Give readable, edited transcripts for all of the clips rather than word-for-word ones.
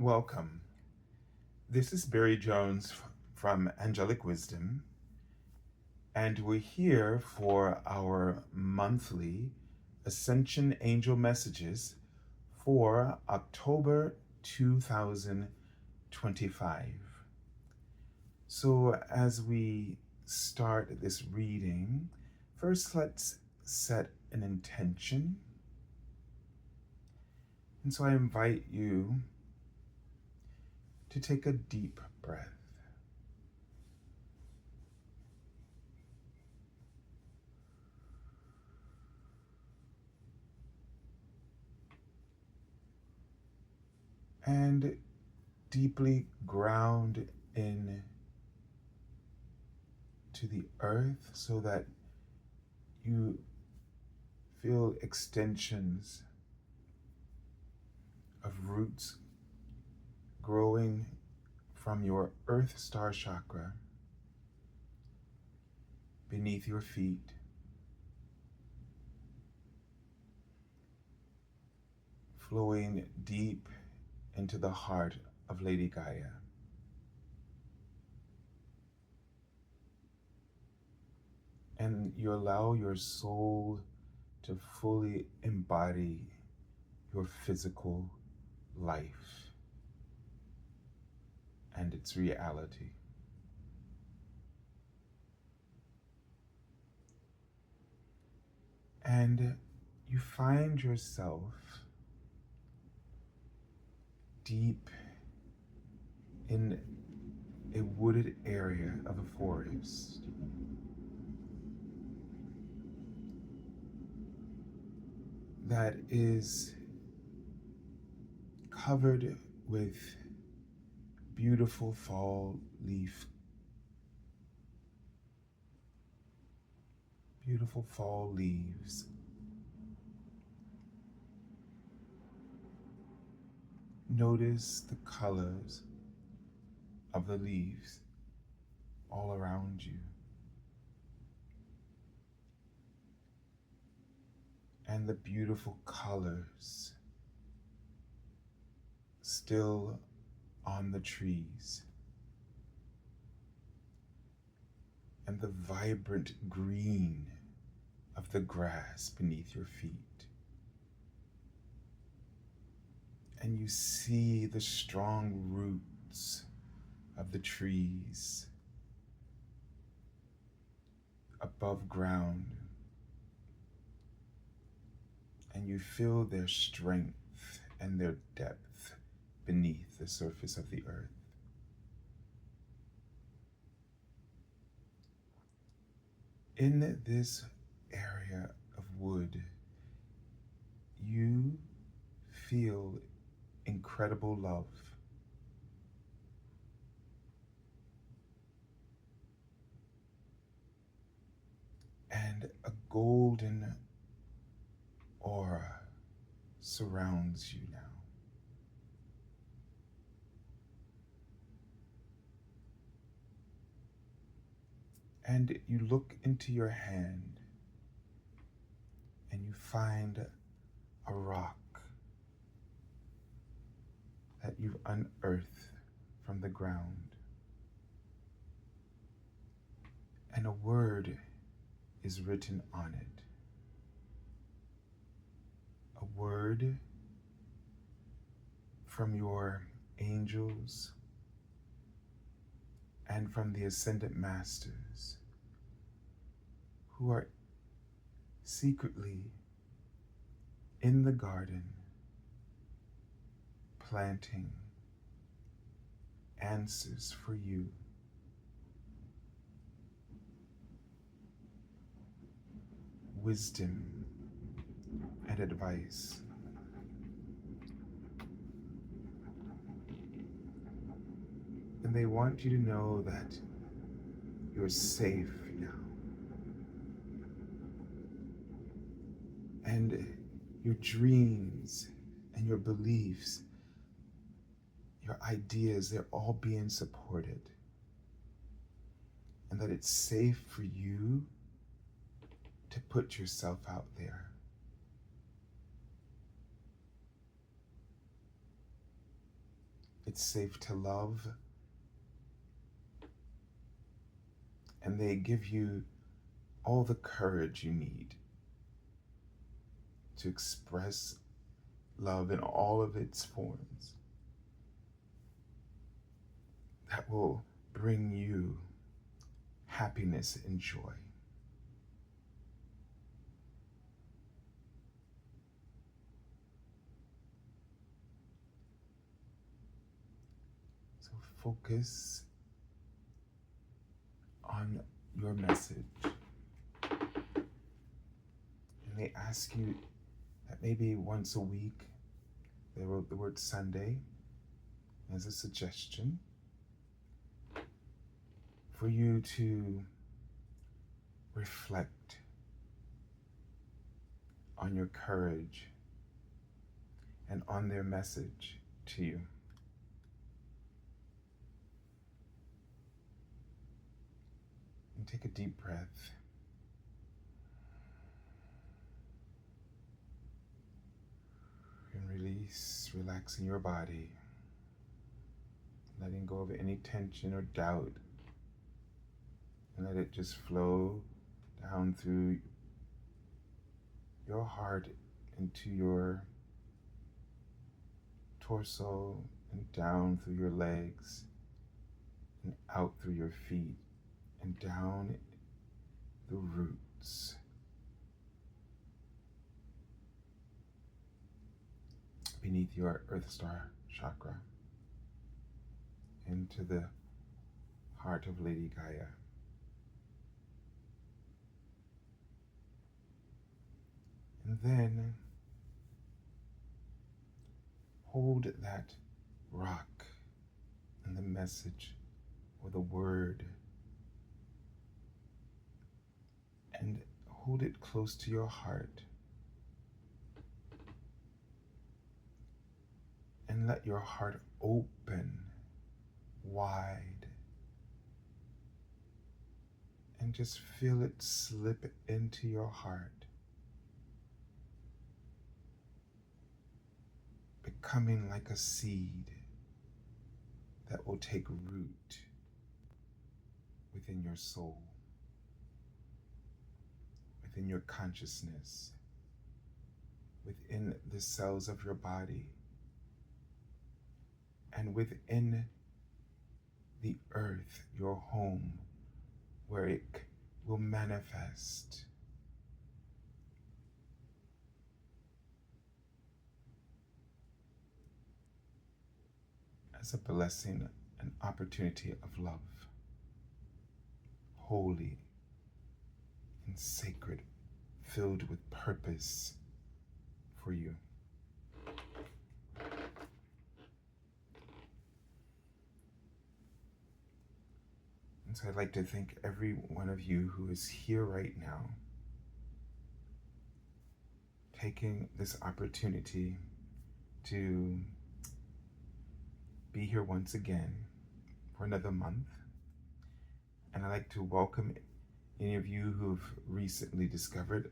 Welcome. This is Barry Jones from Angelic Wisdom, and we're here for our monthly Ascension Angel Messages for October 2025. So, as we start this reading, first let's set an intention. And so I invite you to take a deep breath. And deeply ground in to the earth so that you feel extensions of roots growing from your earth star chakra beneath your feet, flowing deep into the heart of Lady Gaia. And you allow your soul to fully embody your physical life and its reality. And you find yourself deep in a wooded area of a forest. That is covered with beautiful fall leaves. Notice the colors of the leaves all around you. And the beautiful colors still on the trees. And the vibrant green of the grass beneath your feet. And you see the strong roots of the trees above ground. And you feel their strength and their depth beneath the surface of the earth. In this area of wood, you feel incredible love. And a golden aura surrounds you now. And you look into your hand and you find a rock that you've unearthed from the ground. And a word is written on it. A word from your angels and from the Ascendant Masters who are secretly in the garden planting answers for you. Wisdom and advice. And they want you to know that you're safe now. And your dreams and your beliefs, your ideas, they're all being supported. And that it's safe for you to put yourself out there. it's safe to love, and they give you all the courage you need to express love in all of its forms that will bring you happiness and joy. So focus on your message. And they ask you that maybe once a week, they wrote the word Sunday as a suggestion for you to reflect on your courage and on their message to you. And take a deep breath. And release, relaxing your body, letting go of any tension or doubt, and let it just flow down through your heart into your torso and down through your legs and out through your feet and down the roots. Beneath your Earth Star chakra into the heart of Lady Gaia. And then hold that rock and the message or the word and hold it close to your heart. And let your heart open wide. And just feel it slip into your heart, becoming like a seed that will take root within your soul, within your consciousness, within the cells of your body, and within the earth, your home, where it will manifest. As a blessing, an opportunity of love, holy and sacred, filled with purpose for you. And so I'd like to thank every one of you who is here right now, taking this opportunity to be here once again for another month. And I'd like to welcome any of you who've recently discovered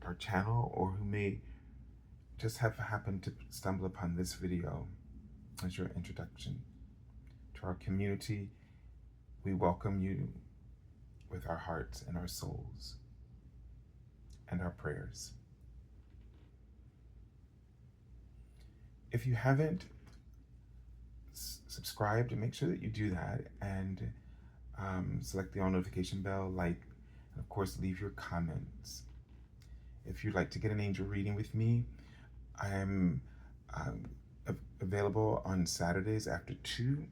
our channel or who may just have happened to stumble upon this video as your introduction to our community. We welcome you with our hearts and our souls and our prayers. If you haven't subscribed, make sure that you do that and select the all notification bell, like, and of course leave your comments. If you'd like to get an angel reading with me, I am available on Saturdays after 2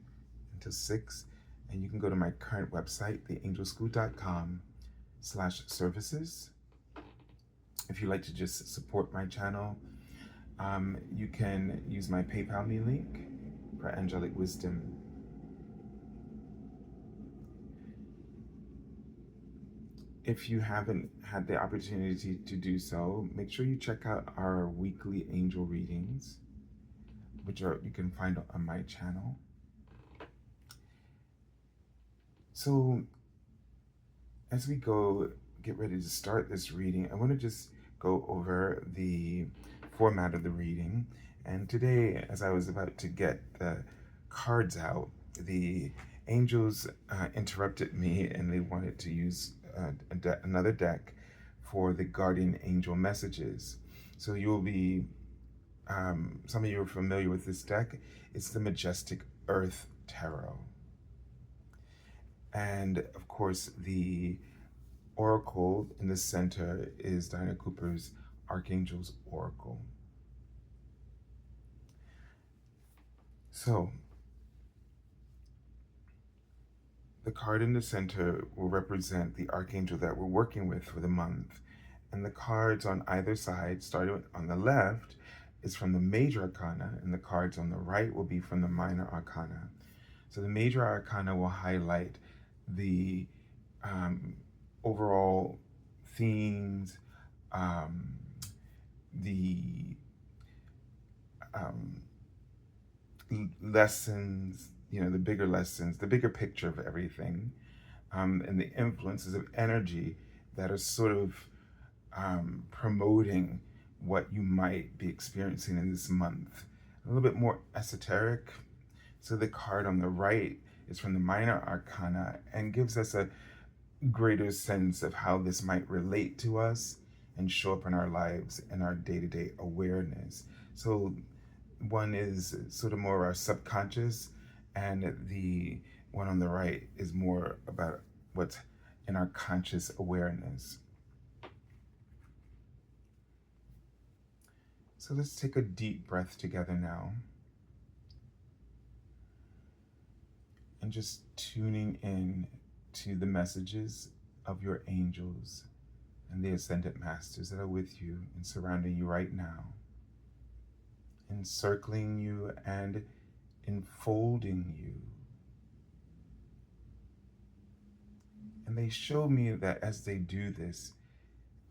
until 6. And you can go to my current website, theangelschool.com/services. If you'd like to just support my channel, you can use my PayPal me link for angelic wisdom. If you haven't had the opportunity to do so, make sure you check out our weekly angel readings, which you can find on my channel. So as we get ready to start this reading, I want to just go over the format of the reading. And today, as I was about to get the cards out. The angels interrupted me and they wanted to use another deck for the guardian angel messages. So you'll be, some of you are familiar with this deck. It's the Majestic Earth Tarot. And of course, the oracle in the center is Diana Cooper's Archangel's Oracle. So, the card in the center will represent the Archangel that we're working with for the month. And the cards on either side, starting on the left, is from the Major Arcana, and the cards on the right will be from the Minor Arcana. So the Major Arcana will highlight the overall themes, the lessons, the bigger lessons, the bigger picture of everything, and the influences of energy that are sort of promoting what you might be experiencing in this month. A little bit more esoteric. So the card on the right is from the Minor Arcana and gives us a greater sense of how this might relate to us and show up in our lives and our day-to-day awareness. So one is sort of more our subconscious, and the one on the right is more about what's in our conscious awareness. So let's take a deep breath together now. And just tuning in to the messages of your angels and the ascended masters that are with you and surrounding you right now, encircling you and enfolding you. And they show me that as they do this,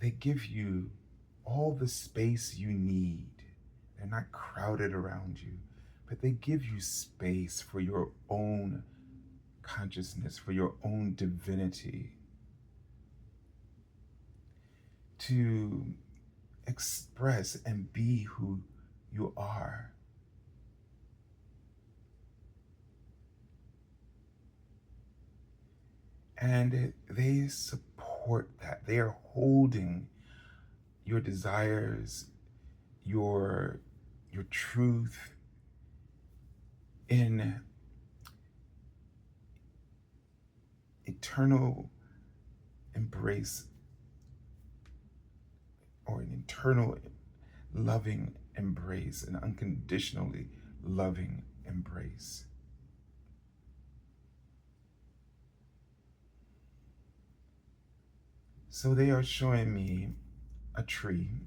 they give you all the space you need. They're not crowded around you, but they give you space for your own consciousness, for your own divinity, to express and be who you are. And they support that. They are holding your desires, your truth in eternal embrace, or an eternal loving embrace, an unconditionally loving embrace. So they are showing me a tree,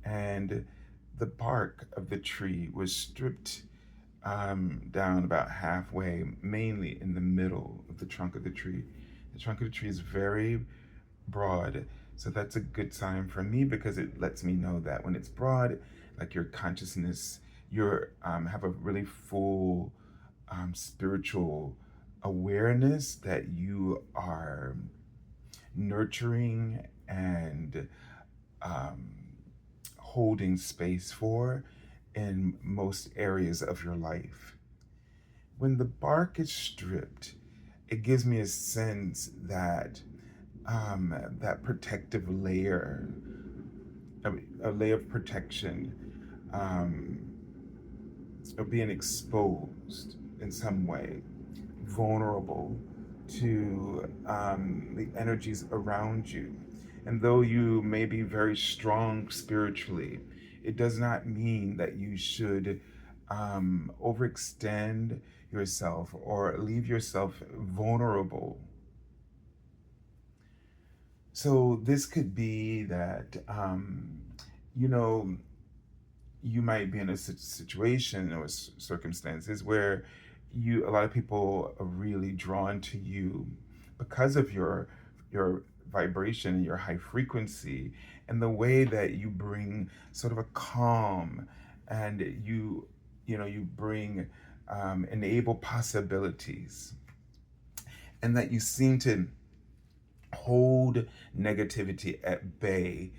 and the bark of the tree was stripped down about halfway, mainly in the middle of the trunk of the tree. The trunk of the tree is very broad, so that's a good sign for me, because it lets me know that when it's broad, like your consciousness, you have a really full spiritual awareness that you are nurturing and holding space for in most areas of your life. When the bark is stripped, it gives me a sense that that protective layer, a layer of protection, of being exposed in some way, vulnerable to the energies around you. And though you may be very strong spiritually, it does not mean that you should overextend yourself or leave yourself vulnerable. So this could be that, you might be in a situation or circumstances where a lot of people are really drawn to you because of your vibration, your high frequency, and the way that you bring sort of a calm, and you bring enable possibilities, and that you seem to hold negativity at bay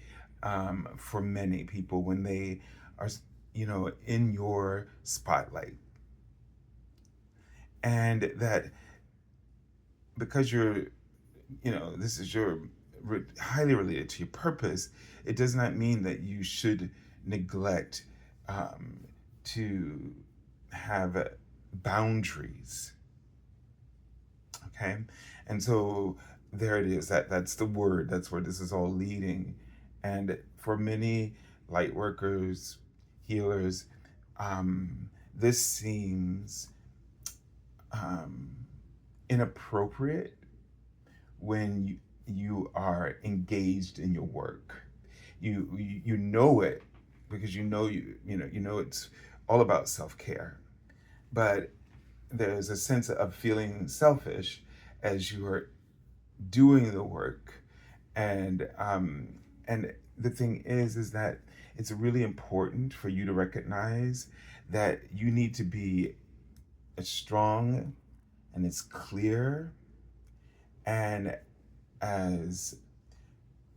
for many people when they are in your spotlight. And that because this is highly related to your purpose, it does not mean that you should neglect um, to have boundaries. Okay, and so there it is. That's the word. That's where this is all leading. And for many light workers, healers, this seems um, inappropriate when you are engaged in your work. You know it because you know it's all about self-care, but there's a sense of feeling selfish as you are doing the work. And the thing is that it's really important for you to recognize that you need to be as strong and as clear and as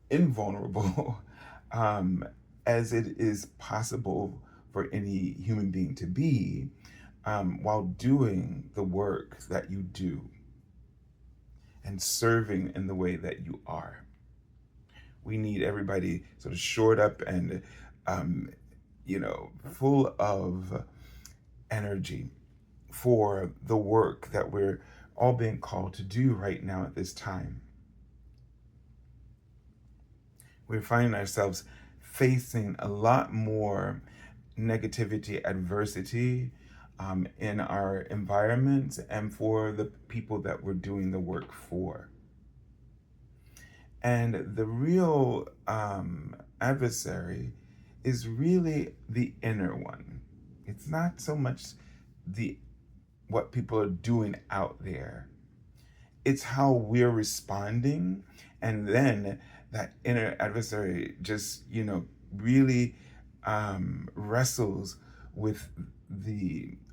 invulnerable um, as it is possible for any human being to be, while doing the work that you do and serving in the way that you are. We need everybody sort of shored up and, full of energy for the work that we're all being called to do right now at this time. We're finding ourselves facing a lot more negativity, adversity in our environments and for the people that we're doing the work for. And the real adversary is really the inner one. It's not so much what people are doing out there. It's how we're responding, and then that inner adversary just really wrestles with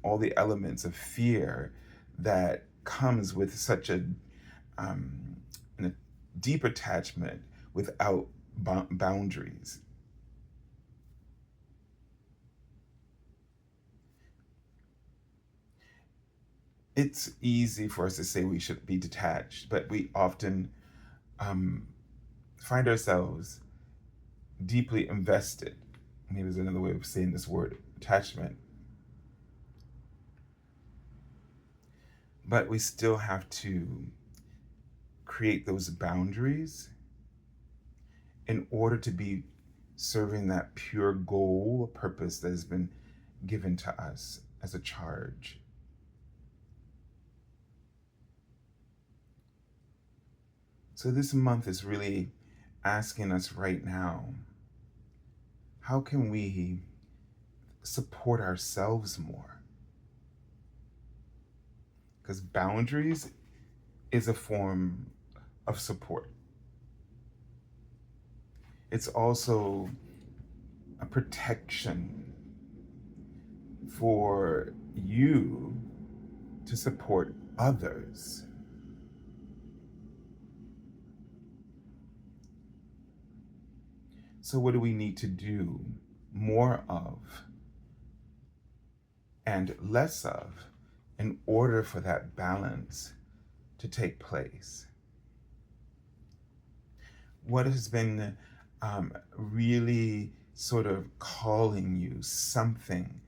all the elements of fear that comes with such a deep attachment without boundaries. It's easy for us to say we should be detached, but we often find ourselves deeply invested. Maybe there's another way of saying this word, attachment. But we still have to create those boundaries in order to be serving that pure goal, purpose that has been given to us as a charge. So this month is really asking us right now, how can we support ourselves more? Because boundaries is a form of support. It's also a protection for you to support others. So what do we need to do more of and less of in order for that balance to take place? What has been really sort of calling you, something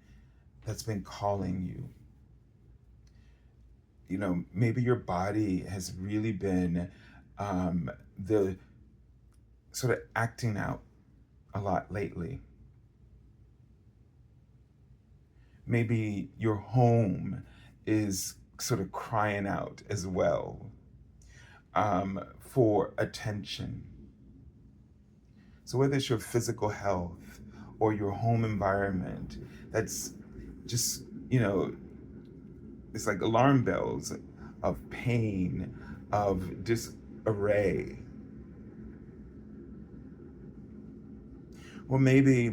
that's been calling you? Maybe your body has really been the sort of acting out a lot lately. Maybe your home is sort of crying out as well for attention. So whether it's your physical health or your home environment, that's just, it's like alarm bells of pain, of disarray. Or maybe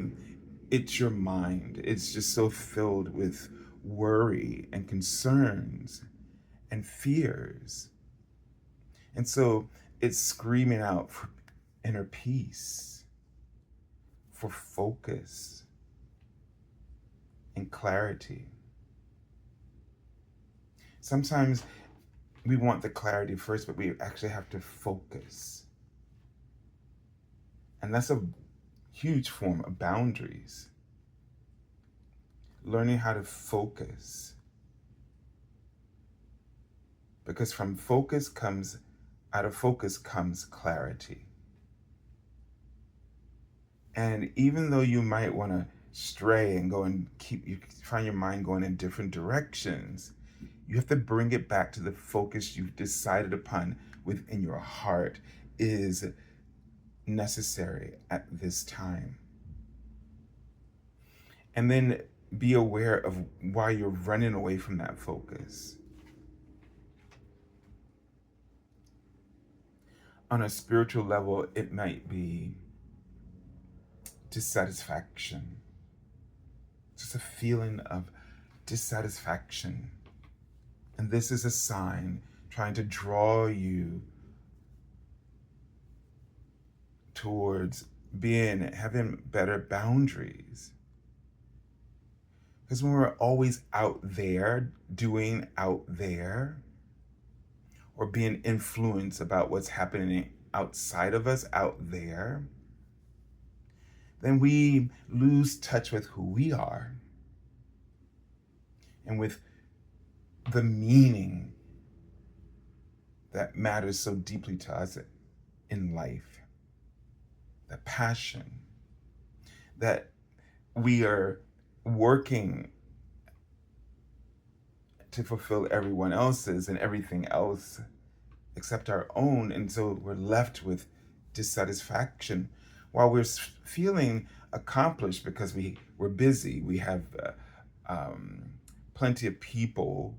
it's your mind. It's just so filled with worry and concerns and fears. And so it's screaming out for inner peace, for focus and clarity. Sometimes we want the clarity first, but we actually have to focus. And that's a huge form of boundaries. Learning how to focus. Because out of focus comes clarity. And even though you might want to stray and you find your mind going in different directions, you have to bring it back to the focus you've decided upon within your heart is necessary at this time. And then be aware of why you're running away from that focus. On a spiritual level, it might be dissatisfaction. Just a feeling of dissatisfaction. And this is a sign trying to draw you towards having better boundaries. Because when we're always out there, doing out there, or being influenced about what's happening outside of us out there, then we lose touch with who we are and with the meaning that matters so deeply to us in life, the passion that we are working to fulfill everyone else's and everything else except our own. And so we're left with dissatisfaction while we're feeling accomplished because we're busy. We have plenty of people,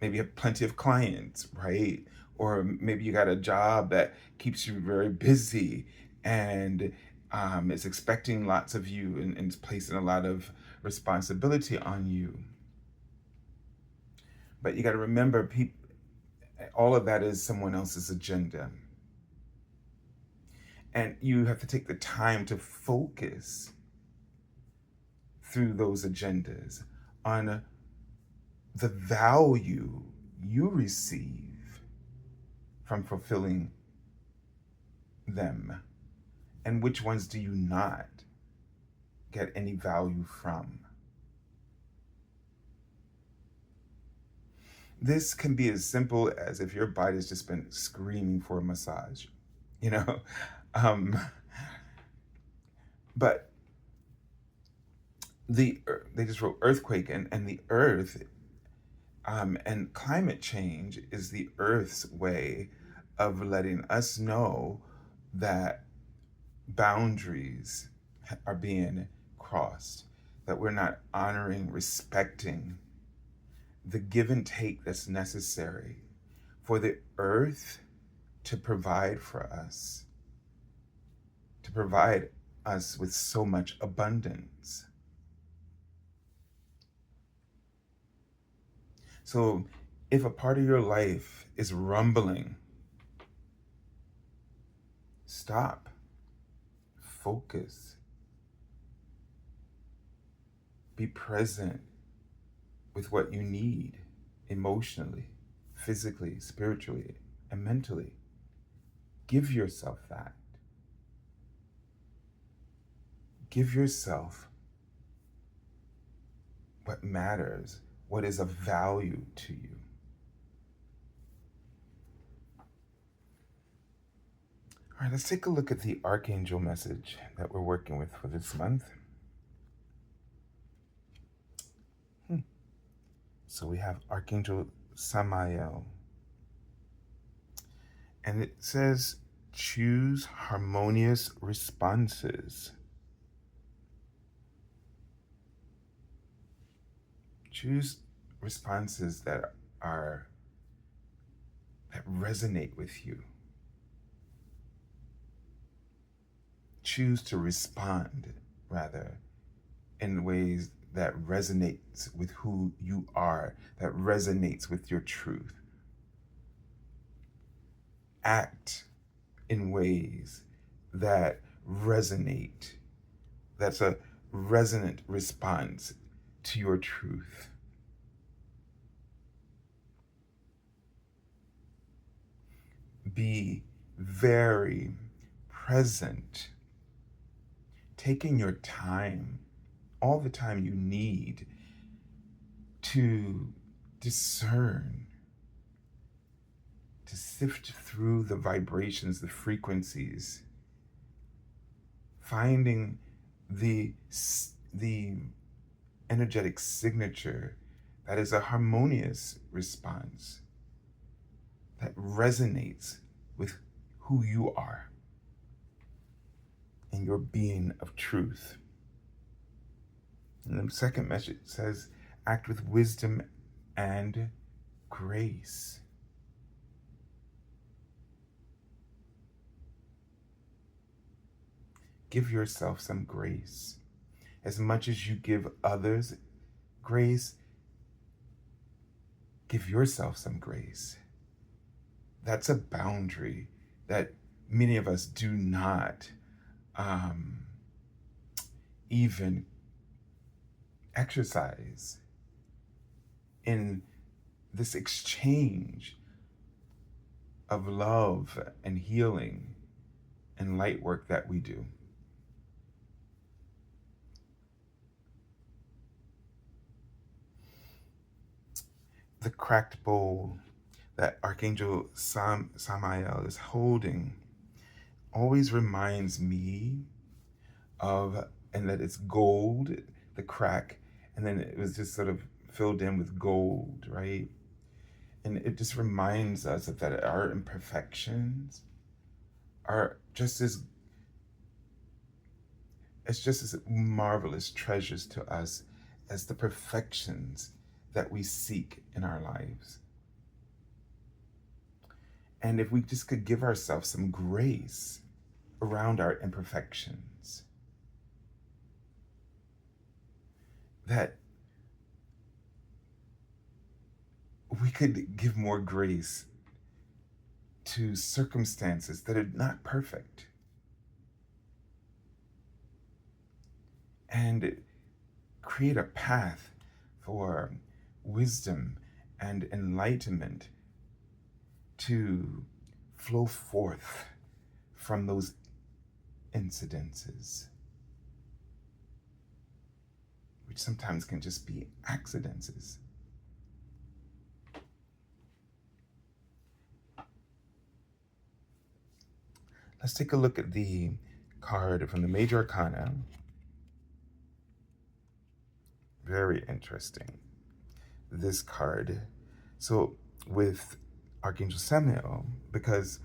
maybe you have plenty of clients, right? Or maybe you got a job that keeps you very busy and is expecting lots of you and is placing a lot of responsibility on you. But you got to remember, all of that is someone else's agenda. And you have to take the time to focus through those agendas on the value you receive from fulfilling them, and which ones do you not get any value from. This can be as simple as if your body's just been screaming for a massage, but they just wrote earthquake, and the earth and climate change is the earth's way of letting us know that boundaries are being crossed, that we're not honoring, respecting the give and take that's necessary for the earth to provide for us, to provide us with so much abundance. So if a part of your life is rumbling, stop, focus, be present with what you need emotionally, physically, spiritually, and mentally. Give yourself that. Give yourself what matters, what is of value to you. All right, let's take a look at the Archangel message that we're working with for this month. So we have Archangel Samael. And it says, choose harmonious responses. Choose responses that resonate with you. Choose to respond, rather, in ways that resonates with who you are, that resonates with your truth. Act in ways that resonate. That's a resonant response to your truth. Be very present, taking your time, all the time you need to discern, to sift through the vibrations, the frequencies, finding the energetic signature that is a harmonious response that resonates with who you are and your being of truth. And the second message says, act with wisdom and grace. Give yourself some grace. As much as you give others grace, give yourself some grace. That's a boundary that many of us do not even exercise in this exchange of love and healing and light work that we do. The cracked bowl that Archangel Samael is holding always reminds me of, and that it's gold, the crack, and then it was just sort of filled in with gold, right? And it just reminds us that our imperfections are just as marvelous treasures to us as the perfections that we seek in our lives. And if we just could give ourselves some grace around our imperfections, that we could give more grace to circumstances that are not perfect, and create a path for wisdom and enlightenment to flow forth from those incidences, which sometimes can just be accidents. Let's take a look at the card from the Major Arcana. Very interesting, this card. So with Archangel Samael, because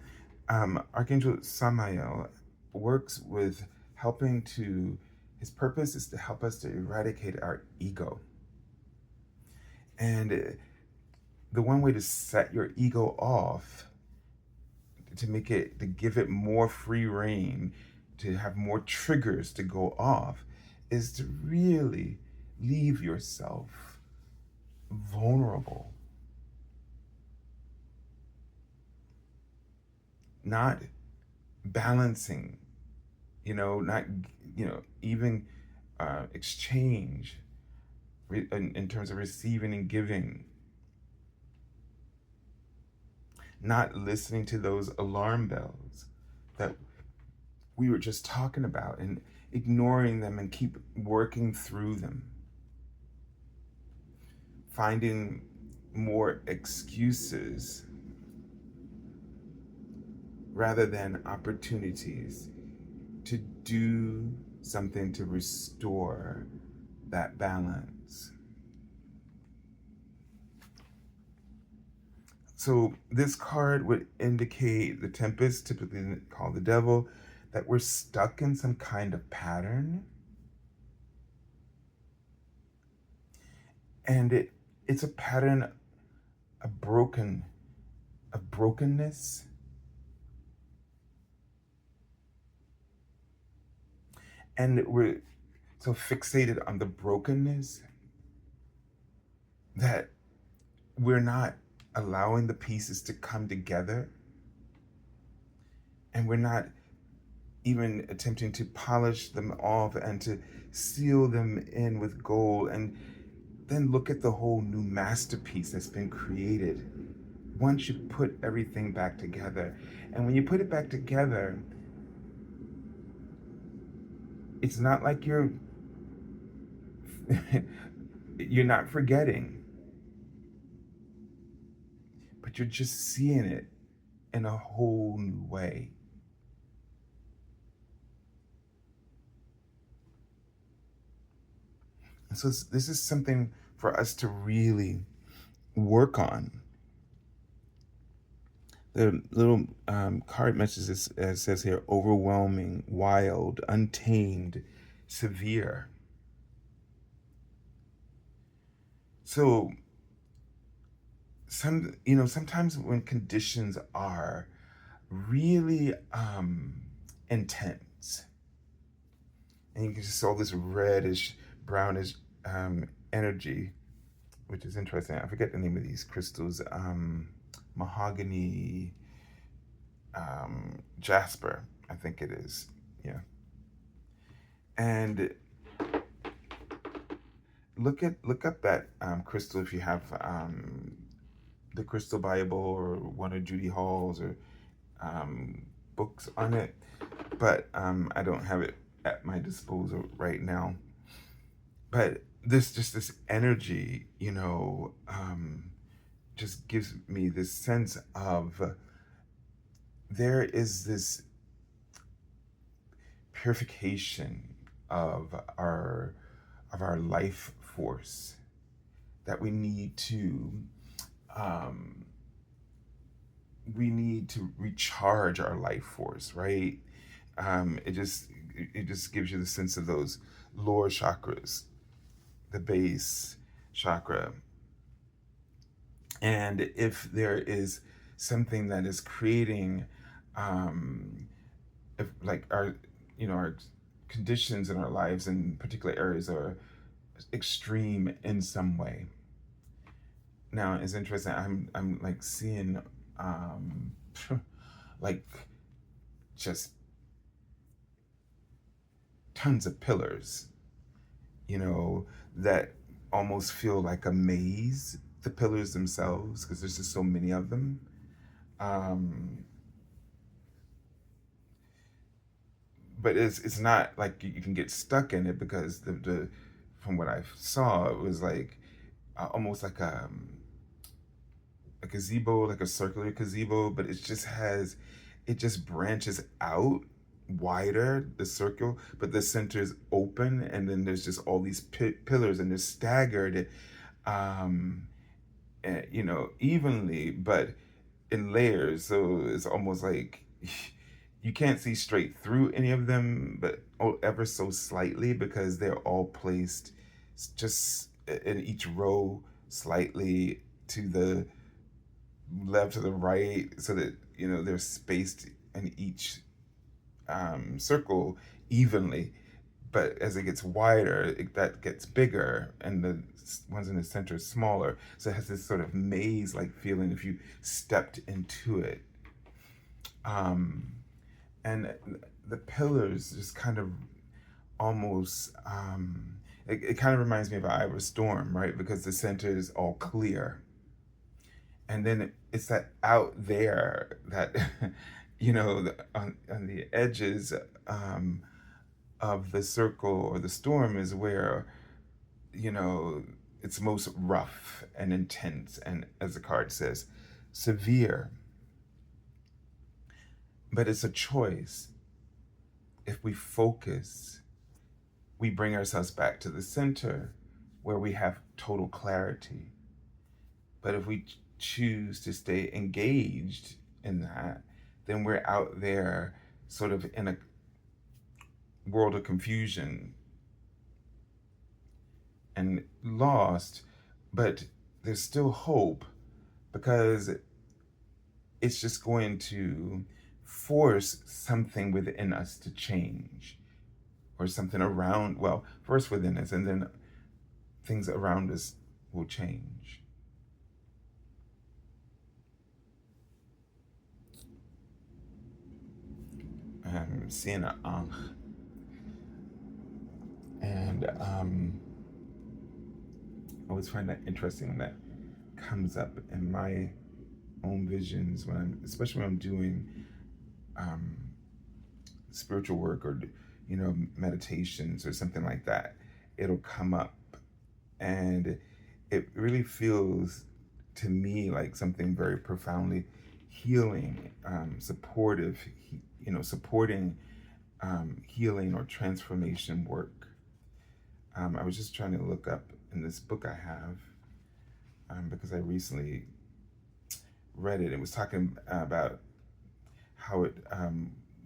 Archangel Samael works with his purpose is to help us to eradicate our ego. And the one way to set your ego off, to give it more free reign, to have more triggers to go off, is to really leave yourself vulnerable. Not balancing, not, even exchange in terms of receiving and giving. Not listening to those alarm bells that we were just talking about, and ignoring them and keep working through them. Finding more excuses rather than opportunities to do something to restore that balance. So this card would indicate the Tempest, typically called the Devil, that we're stuck in some kind of pattern. And it's a pattern of brokenness. And we're so fixated on the brokenness that we're not allowing the pieces to come together. And we're not even attempting to polish them off and to seal them in with gold. And then look at the whole new masterpiece that's been created once you put everything back together. And when you put it back together, it's not like you're you're not forgetting, but you're just seeing it in a whole new way. And so this is something for us to really work on. The little card message says here: overwhelming, wild, untamed, severe. So sometimes when conditions are really intense, and you can just see all this reddish, brownish energy, which is interesting. I forget the name of these crystals. Mahogany, jasper, I think it is. Yeah. And look up that crystal if you have the Crystal Bible or one of Judy Hall's or books on it, but I don't have it at my disposal right now. But this energy, just gives me this sense of there is this purification of our life force that we need to recharge our life force, right? It just gives you the sense of those lower chakras, the base chakra. And if there is something that is creating if like our conditions in our lives in particular areas are extreme in some way. Now it's interesting, I'm like seeing like just tons of pillars, that almost feel like a maze, the pillars themselves, because there's just so many of them. But it's not like you can get stuck in it, because the from what I saw, it was like almost like a gazebo, like a circular gazebo, but it just branches out wider, the circle, but the center is open, and then there's just all these pillars, and they're staggered, um, evenly, but in layers. So it's almost like you can't see straight through any of them, but ever so slightly, because they're all placed just in each row slightly to the left, to the right, so that they're spaced in each circle evenly. But as it gets wider, that gets bigger, and the ones in the center are smaller. So it has this sort of maze-like feeling if you stepped into it. And the pillars just kind of almost, it kind of reminds me of an Iowa storm, right? Because the center is all clear. And then it's that out there that, on the edges of the circle or the storm is where, it's most rough and intense, and as the card says, severe. But it's a choice. If we focus, we bring ourselves back to the center where we have total clarity. But if we choose to stay engaged in that, then we're out there sort of in a world of confusion and lost. But there's still hope, because it's just going to force something within us to change, or something around, well, first within us, and then things around us will change. I'm seeing an ankh, and always find that interesting when that comes up in my own visions, especially when I'm doing um, spiritual work or meditations or something like that. It'll come up, and it really feels to me like something very profoundly healing, supportive, supporting healing or transformation work. I was just trying to look up in this book I have, because I recently read it. It was talking about how it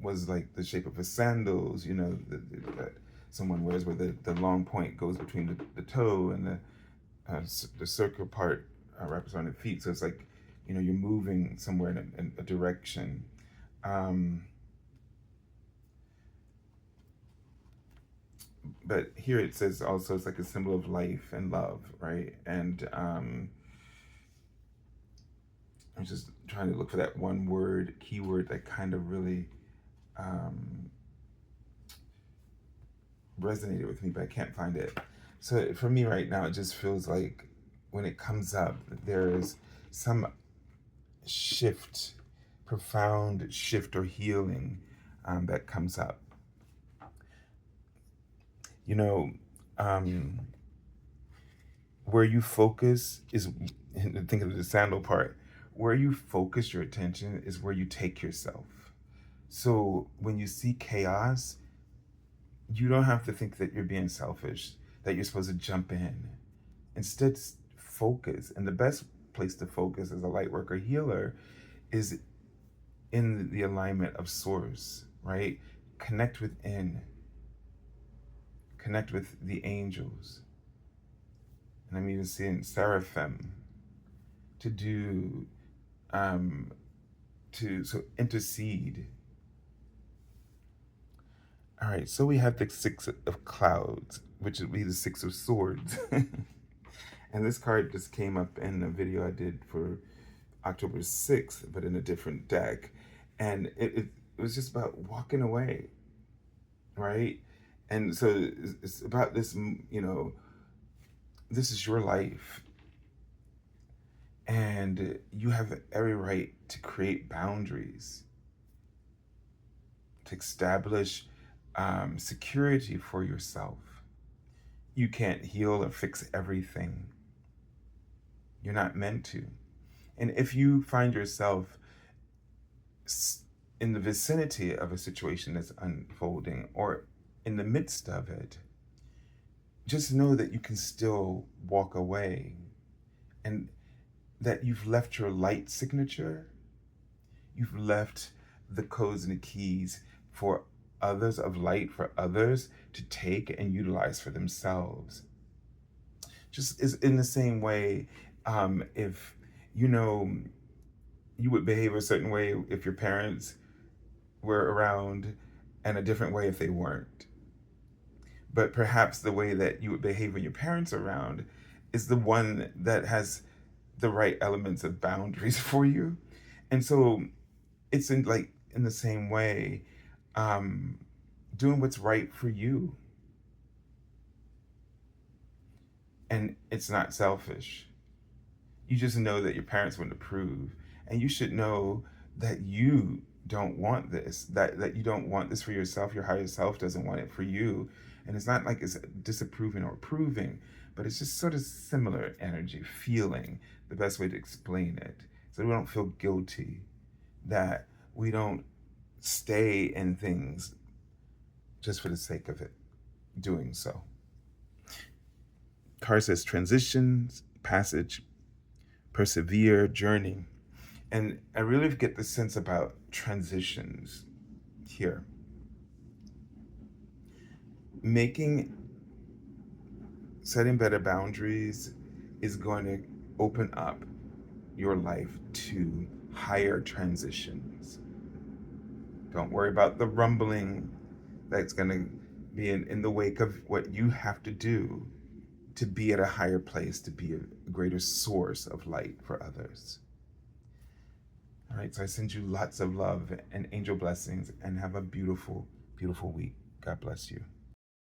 was like the shape of a sandals, that someone wears, where the long point goes between the toe, and the circle part wraps around the feet. So it's like, you're moving somewhere in a direction. But here it says also it's like a symbol of life and love, right? And I was just trying to look for that one word, keyword that kind of really resonated with me, but I can't find it. So for me right now, it just feels like when it comes up, there is some shift, profound shift or healing that comes up. Where you focus is, think of the sandal part, where you focus your attention is where you take yourself. So when you see chaos, you don't have to think that you're being selfish, that you're supposed to jump in. Instead, focus. And the best place to focus as a light worker healer is in the alignment of source, right? Connect within. Connect with the angels. And I'm even seeing seraphim to do, so intercede. All right, so we have the Six of Clouds, which would be the Six of Swords. And this card just came up in a video I did for October 6th, but in a different deck. And it was just about walking away, right? And so it's about this, this is your life. And you have every right to create boundaries, to establish security for yourself. You can't heal or fix everything. You're not meant to. And if you find yourself in the vicinity of a situation that's unfolding or in the midst of it, just know that you can still walk away, and that you've left your light signature. You've left the codes and the keys for others of light, for others to take and utilize for themselves. Just is in the same way, if you would behave a certain way if your parents were around, and a different way if they weren't. But perhaps the way that you would behave when your parents are around is the one that has the right elements of boundaries for you. And so it's in the same way, doing what's right for you. And it's not selfish. You just know that your parents wouldn't approve. And you should know that you don't want this, that you don't want this for yourself. Your higher self doesn't want it for you. And it's not like it's disapproving or approving, but it's just sort of similar energy, feeling, the best way to explain it. So we don't feel guilty, that we don't stay in things just for the sake of it, doing so. Card says transitions, passage, persevere, journey. And I really get the sense about transitions here. Setting better boundaries is going to open up your life to higher transitions. Don't worry about the rumbling that's going to be in the wake of what you have to do to be at a higher place, to be a greater source of light for others. All right, so I send you lots of love and angel blessings, and have a beautiful, beautiful week. God bless you.